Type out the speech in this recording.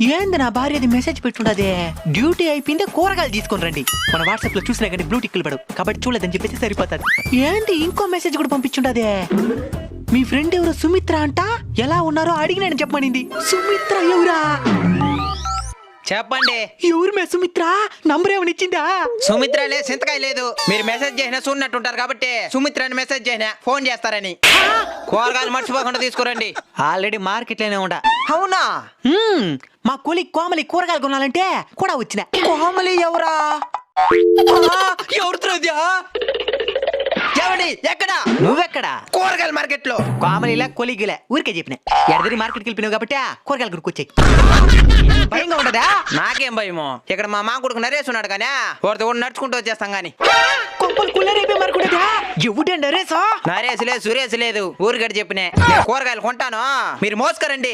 ఏంది నా భార్యది message పెట్టుండదే, duty అయిపోయిందే కూరగాయలు తీసుకొని రండి. మన వాట్సాప్ లో చూసినా కానీ బ్లూ టిక్లు పడవు కాబట్టి చూడలేదని చెప్పేసి సరిపోతుంది. ఏంటి ఇంకో మెసేజ్ కూడా పంపించుండదే, మీ ఫ్రెండ్ ఎవరు సుమిత్ర అంట, ఎలా ఉన్నారో అడిగినాను చెప్పమనింది. సుమిత్ర ఎవరా? చెప్పండి. ఎవరు మే సుమిత్ర? నంబర్ ఏమని ఇచ్చిందా? సుమిత్ర లేదు, సింతకాయ లేదు. మీరు మెసేజ్ చేసినా చూడనట్టుంటారు కాబట్టి సుమిత్ర అని మెసేజ్ చేసినా ఫోన్ చేస్తారని. కూరగాయలు మర్చిపోకుండా తీసుకురండి. ఆల్రెడీ మార్కెట్ లోనే ఉండా. అవునా? మా కూలి కోమలి కూరగాయలు కొనాలంటే కూడా వచ్చిన. కోమలి ఎవరా? ఎవరితో? ఎవడి? ఎక్కడ? నువ్వెక్కడా? కూరగాయల మార్కెట్ లో. కోమలిలా కొలిగిలే ఊరికే చెప్పిన. ఎడదిరి మార్కెట్కి వెళ్ళిపోయినావు కాబట్టి కూరగాయలు కొనుక్కొచ్చాయి. భయంగా ఉండదా? నాకేం భయమో, ఇక్కడ మా కొడుకు నరేష్ ఉన్నాడు కానీ వాడితో కూడా నడుచుకుంటూ వచ్చేస్తాం గాని. కొంపలు కుల్లరైపోయి మరకూడదా? ఎవడండి నరేసా? నరేష్ లేదు, సురేష్ లేదు, ఊరికడ చెప్పినే. కూరగాయలు కొంటాను, మీరు మోసుకరండి.